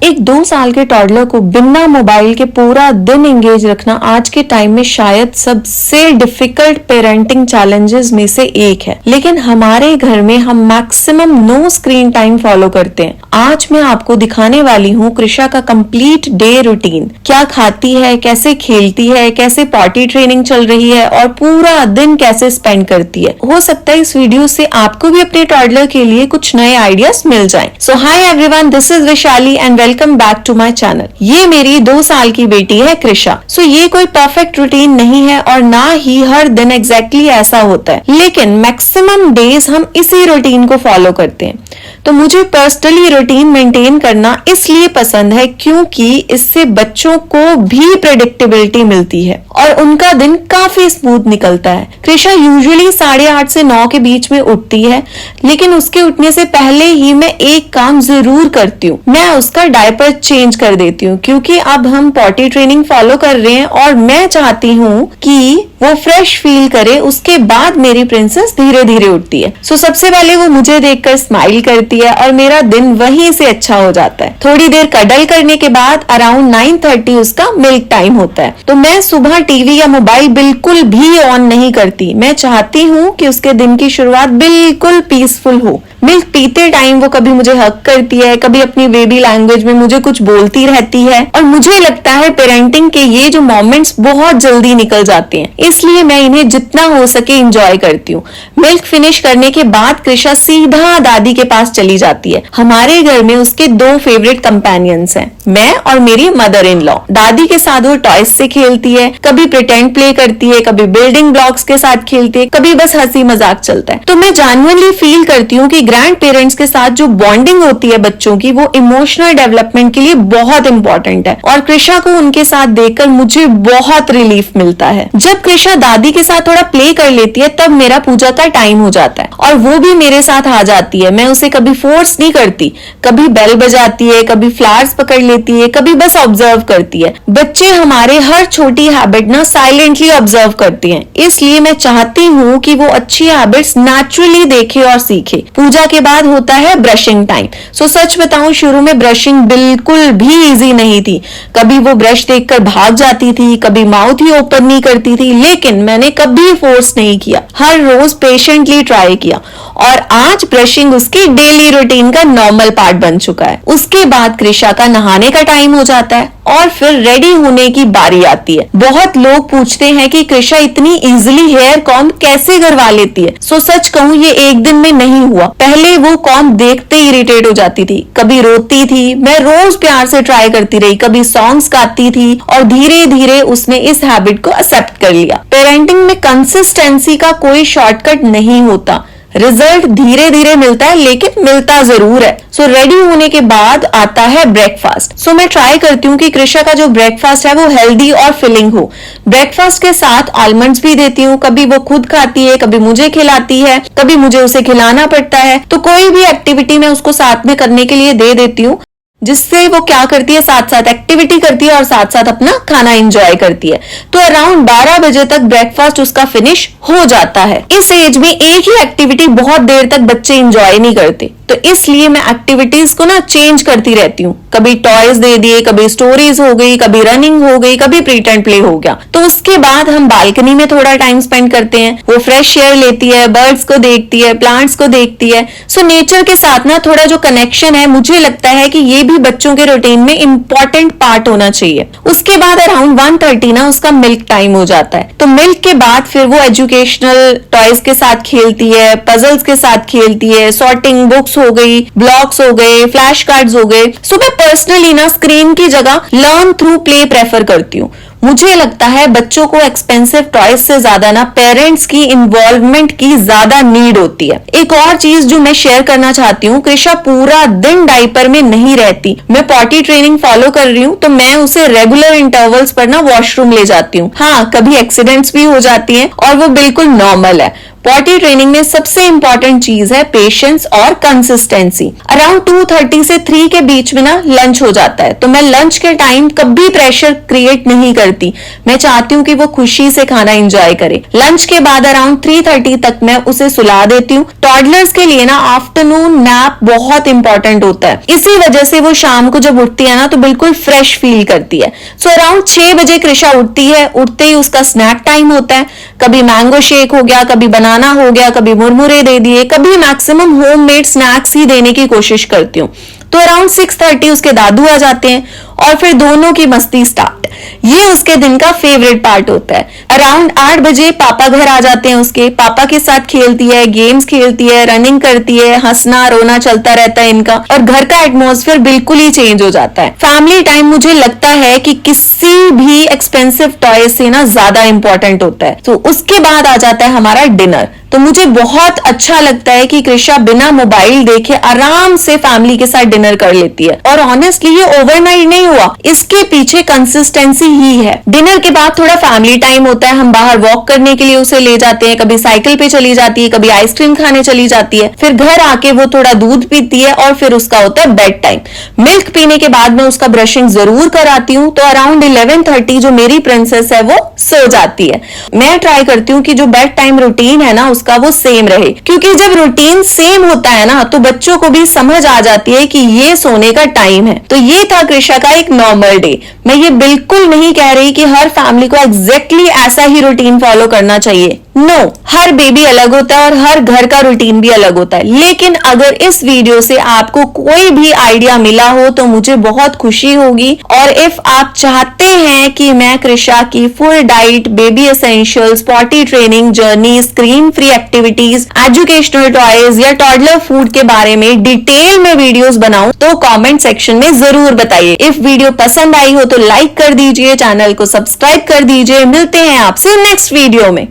एक 2 साल के टॉडलर को बिना मोबाइल के पूरा दिन एंगेज रखना आज के टाइम में शायद सबसे डिफिकल्ट पेरेंटिंग चैलेंजेस में से एक है, लेकिन हमारे घर में हम maximum no screen time follow करते हैं। आज मैं आपको दिखाने वाली हूँ कृषा का कंप्लीट डे रूटीन, क्या खाती है, कैसे खेलती है, कैसे पॉटी ट्रेनिंग चल रही है और पूरा दिन कैसे स्पेंड करती है। हो सकता है इस वीडियो से आपको भी अपने टॉडलर के लिए कुछ नए आइडियाज मिल जाएं। So hi everyone, this is Vaishali and welcome back to my channel. ये मेरी 2 साल की बेटी है कृषा। सो ये कोई परफेक्ट रूटीन नहीं है और ना ही हर दिन एग्जैक्टली ऐसा होता है, लेकिन मैक्सिमम डेज हम इसी रूटीन को फॉलो करते हैं। तो मुझे पर्सनली रूटीन मेंटेन करना इसलिए पसंद है क्योंकि इससे बच्चों को भी प्रेडिक्टेबिलिटी मिलती है और उनका दिन काफी स्मूथ निकलता है। कृषा यूजुअली 8:30 से 9 के बीच में उठती है, लेकिन उसके उठने से पहले ही मैं एक काम जरूर करती हूँ, मैं उसका डायपर चेंज कर देती हूँ क्योंकि अब हम पॉटी ट्रेनिंग फॉलो कर रहे हैं और मैं चाहती हूँ कि वो फ्रेश फील करे। उसके बाद मेरी प्रिंसेस धीरे धीरे उठती है। सो सबसे पहले वो मुझे देखकर स्माइल करती है और मेरा दिन वहीं से अच्छा हो जाता है। थोड़ी देर कडल करने के बाद अराउंड 9:30 उसका मिल्क टाइम होता है। तो मैं सुबह टीवी या मोबाइल बिल्कुल भी ऑन नहीं करती। मैं चाहती हूँ कि उसके दिन की शुरुआत बिल्कुल पीसफुल हो। मिल्क पीते टाइम वो कभी मुझे हक करती है, कभी अपनी बेबी लैंग्वेज में मुझे कुछ बोलती रहती है और मुझे लगता है पेरेंटिंग के ये जो मोमेंट्स बहुत जल्दी निकल जाते हैं, इसलिए मैं इन्हें जितना हो सके एंजॉय करती हूँ। मिल्क फिनिश करने के बाद कृषा सीधा दादी के पास चली जाती है। हमारे घर में उसके 2 फेवरेट कंपेनियंस हैं, मैं और मेरी मदर इन लॉ। दादी के साथ वो टॉयज से खेलती है, कभी प्रिटेंड प्ले करती है, कभी बिल्डिंग ब्लॉक्स के साथ खेलती है, कभी बस हंसी मजाक चलता है। तो मैं जेन्युइनली फील करती हूँ कि ग्रैंड पेरेंट्स के साथ जो बॉन्डिंग होती है बच्चों की, वो इमोशनल डेवलपमेंट के लिए बहुत इंपॉर्टेंट है और कृषा को उनके साथ देखकर मुझे बहुत रिलीफ मिलता है। जब कृषा दादी के साथ थोड़ा प्ले कर लेती है तब मेरा पूजा का टाइम हो जाता है और वो भी मेरे साथ आ जाती है। मैं उसे कभी फोर्स नहीं करती, कभी बेल बजाती है, कभी फ्लावर्स पकड़ लेती है, कभी बस ऑब्जर्व करती है। बच्चे हमारे हर छोटी हैबिट ना साइलेंटली ऑब्जर्व करते हैं, इसलिए मैं चाहती हूँ कि वो अच्छी हैबिट्स नेचुरली देखे और सीखे। पूजा के बाद होता है ब्रशिंग टाइम। सो सच बताऊं, शुरू में ब्रशिंग बिल्कुल भी इजी नहीं थी। कभी वो ब्रश देखकर भाग जाती थी, कभी माउथ ही ओपन नहीं करती थी, लेकिन मैंने कभी फोर्स नहीं किया, हर रोज पेशेंटली ट्राई किया और आज ब्रशिंग उसकी डेली रूटीन का नॉर्मल पार्ट बन चुका है। उसके बाद कृषा का नहाने का टाइम हो जाता है और फिर रेडी होने की बारी आती है। बहुत लोग पूछते हैं कि कृषा इतनी इजीली हेयर कॉम्ब कैसे करवा लेती है। सो सच कहूं, ये एक दिन में नहीं हुआ। पहले वो कॉम्ब देखते ही इरिटेट हो जाती थी, कभी रोती थी, मैं रोज प्यार से ट्राई करती रही, कभी सॉन्ग्स गाती थी और धीरे धीरे उसने इस हैबिट को एक्सेप्ट कर लिया। पेरेंटिंग में कंसिस्टेंसी का कोई शॉर्टकट नहीं होता, रिजल्ट धीरे धीरे मिलता है, लेकिन मिलता जरूर है। सो रेडी होने के बाद आता है ब्रेकफास्ट। सो मैं ट्राई करती हूँ कि कृषा का जो ब्रेकफास्ट है वो हेल्दी और फिलिंग हो। ब्रेकफास्ट के साथ आलमंड्स भी देती हूँ, कभी वो खुद खाती है, कभी मुझे खिलाती है, कभी मुझे उसे खिलाना पड़ता है। तो कोई भी एक्टिविटी मैं उसको साथ में करने के लिए दे देती हूँ, जिससे वो क्या करती है, साथ साथ एक्टिविटी करती है और साथ साथ अपना खाना एंजॉय करती है। तो अराउंड 12 बजे तक ब्रेकफास्ट उसका फिनिश हो जाता है। इस एज में एक ही एक्टिविटी बहुत देर तक बच्चे एंजॉय नहीं करते, तो इसलिए मैं एक्टिविटीज को ना चेंज करती रहती हूँ। कभी टॉयज दे दिए, कभी स्टोरीज हो गई, कभी रनिंग हो गई, कभी प्रीटेंड प्ले हो गया। तो उसके बाद हम बालकनी में थोड़ा टाइम स्पेंड करते हैं। वो फ्रेश एयर लेती है, बर्ड्स को देखती है, प्लांट्स को देखती है। सो नेचर के साथ ना थोड़ा जो कनेक्शन है, मुझे लगता है कि ये भी बच्चों के रूटीन में इंपॉर्टेंट पार्ट होना चाहिए। उसके बाद अराउंड 1:30 ना उसका मिल्क टाइम हो जाता है। तो मिल्क के बाद फिर वो एजुकेशनल टॉयज के साथ खेलती है, पजल्स के साथ खेलती है, सॉर्टिंग बुक्स हो गई, ब्लॉक्स हो गए, फ्लैश कार्ड्स हो गए। सो मैं पर्सनली ना स्क्रीन की जगह लर्न थ्रू प्ले प्रेफर करती हूँ। मुझे लगता है बच्चों को एक्सपेंसिव टॉयज से ज्यादा ना पेरेंट्स की इन्वॉल्वमेंट की ज्यादा नीड होती है। एक और चीज जो मैं शेयर करना चाहती हूँ, कृषा पूरा दिन डायपर में नहीं रहती। मैं पॉटी ट्रेनिंग फॉलो कर रही हूँ, तो मैं उसे रेगुलर इंटरवल्स पर ना वॉशरूम ले जाती हूँ। हाँ, कभी एक्सीडेंट्स भी हो जाती हैं और वो बिल्कुल नॉर्मल है। पॉटी ट्रेनिंग में सबसे इंपॉर्टेंट चीज है पेशेंस और कंसिस्टेंसी। अराउंड 2:30 से 3 के बीच में ना लंच हो जाता है, तो मैं लंच के टाइम कभी प्रेशर क्रिएट नहीं करती। मैं चाहती हूँ कि वो खुशी से खाना एंजॉय करे। लंच के बाद अराउंड 3:30 तक मैं उसे सुला देती हूँ। टॉडलर्स के लिए ना आफ्टरनून नैप बहुत इंपॉर्टेंट होता है, इसी वजह से वो शाम को जब उठती है ना तो बिल्कुल फ्रेश फील करती है। सो अराउंड 6 बजे कृषा उठती है। उठते ही उसका स्नैक टाइम होता है। कभी मैंगो शेक हो गया, कभी बनाना हो गया, कभी मुरमुरे दे दिए, कभी मैक्सिमम होममेड स्नैक्स ही देने की कोशिश करती हूँ। तो अराउंड 6:30 उसके दादू आ जाते हैं और फिर दोनों की मस्ती स्टार्ट। ये उसके दिन का फेवरेट पार्ट होता है। अराउंड 8 बजे पापा घर आ जाते हैं उसके। पापा के साथ खेलती है, गेम्स खेलती है, रनिंग करती है, हंसना रोना चलता रहता है इनका, और घर का एटमॉस्फेयर बिल्कुल ही चेंज हो जाता है। फैमिली टाइम मुझे लगता है कि किसी भी एक्सपेंसिव टॉय से ना ज्यादा इंपॉर्टेंट होता है। तो उसके बाद आ जाता है हमारा डिनर। तो मुझे बहुत अच्छा लगता है कि कृषा बिना मोबाइल देखे आराम से फैमिली के साथ डिनर कर लेती है। और ऑनेस्टली ये ओवरनाइट नहीं हुआ, इसके पीछे कंसिस्टेंसी ही है। डिनर के बाद थोड़ा फैमिली टाइम होता है। हम बाहर वॉक करने के लिए उसे ले जाते हैं, कभी साइकिल पे चली जाती है, कभी आइसक्रीम खाने चली जाती है। फिर घर आके वो थोड़ा दूध पीती है और फिर उसका होता है बेड टाइम। मिल्क पीने के बाद मैं उसका ब्रशिंग जरूर कराती हूँ। तो अराउंड 11:30 जो मेरी प्रिंसेस है वो सो जाती है। मैं ट्राई करती हूँ कि जो बेड टाइम रूटीन है ना उसका वो सेम रहे, क्योंकि जब रूटीन सेम होता है ना तो बच्चों को भी समझ आ जाती है कि ये सोने का टाइम है। तो ये था कृषा का एक नॉर्मल डे। मैं ये बिल्कुल नहीं कह रही कि हर फैमिली को एग्जैक्टली ऐसा ही रूटीन फॉलो करना चाहिए। नो, हर बेबी अलग होता है और हर घर का रूटीन भी अलग होता है। लेकिन अगर इस वीडियो से आपको कोई भी आइडिया मिला हो तो मुझे बहुत खुशी होगी। और इफ आप चाहते हैं कि मैं कृषा की full diet, baby essentials, potty training journey, screen free activities, educational toys या टॉडलर फूड के बारे में डिटेल में वीडियोस बनाऊं तो कमेंट सेक्शन में जरूर बताइए। इफ वीडियो पसंद आई हो तो लाइक कर दीजिए, चैनल को सब्सक्राइब कर दीजिए। मिलते हैं आपसे नेक्स्ट वीडियो में।